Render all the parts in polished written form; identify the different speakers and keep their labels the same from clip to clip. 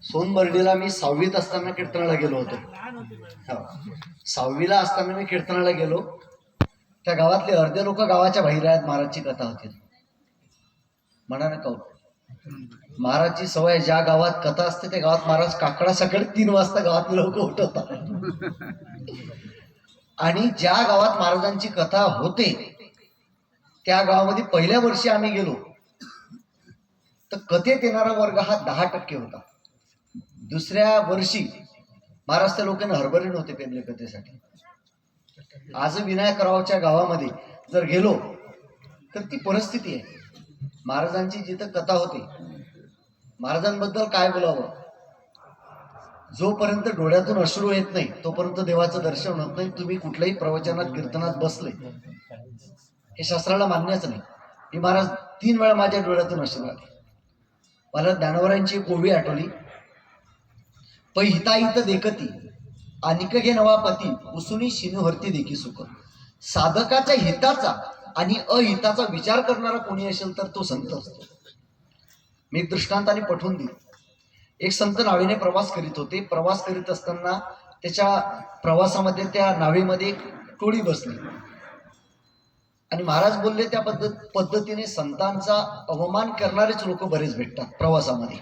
Speaker 1: सोनबर्डीला मी 6वीत असताना कीर्तनाला गेलो होतो. 6वीला असताना मी कीर्तनाला गेलो. त्या गावातले अर्धे लोक गावाच्या बाहेर आहेत. महाराजची कथा होती. म्हणा नका महाराजची सवय, ज्या गावात कथा असते त्या गावात महाराज काकडा सकाळी 3 वाजता गावातले लोक उठवतात. आणि ज्या गावात महाराजांची कथा होते त्या गावामध्ये पहिल्या वर्षी आम्ही गेलो तर कथेत येणारा वर्ग हा 10% होता. दुसऱ्या वर्षी महाराष्ट्र लोकांना हरभरे नव्हते पेरले कथेसाठी. आज विनायकरावच्या गावामध्ये जर गेलो तर ती परिस्थिती आहे. महाराजांची जिथं कथा होते, महाराजांबद्दल काय बोलावं, जोपर्यंत डोळ्यातून अश्रू येत नाही तोपर्यंत देवाचं दर्शन होत नाही. तुम्ही कुठल्याही प्रवचनात कीर्तनात बसले हे शास्त्राला मान्यच नाही. हे महाराज 3 वेळा माझ्या डोळ्यातून अश्रू आले. मला ज्ञानोबरांची एक ओवी आठवली. पै हिताहित देखती अनिक घे नवापती उसुनी शिनुहरती देखी सुख. साधकाच्या हिताचा आणि अहिताचा विचार करणारा कोणी असेल तर तो संत असतो. मी एक दृष्टांताने पठवून देईन. एक संत नावेने प्रवास करीत होते. प्रवास करीत असताना त्याच्या प्रवासामध्ये त्या नावेमध्ये एक टोळी बसली आणि महाराज बोलले त्या पद्धतीने संतांचा अवमान करणारेच लोक बरेच भेटतात प्रवासामध्ये.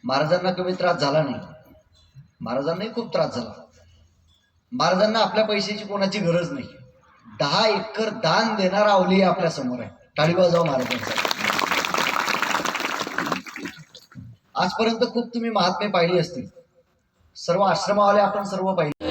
Speaker 1: महाराजांना कमी त्रास झाला नाही. महाराजांनाही खूप त्रास झाला. महाराजांना आपल्या पैशाची कोणाची गरज नाही. 10 एकर दान देणारा अवलिय आपल्या समोर आहे. टाळी वाजवा महाराजांचा. आजपर्यंत खूप तुम्ही महात्मे पाहिली असतील. सर्व आश्रमावाले आपण सर्व पाहिले.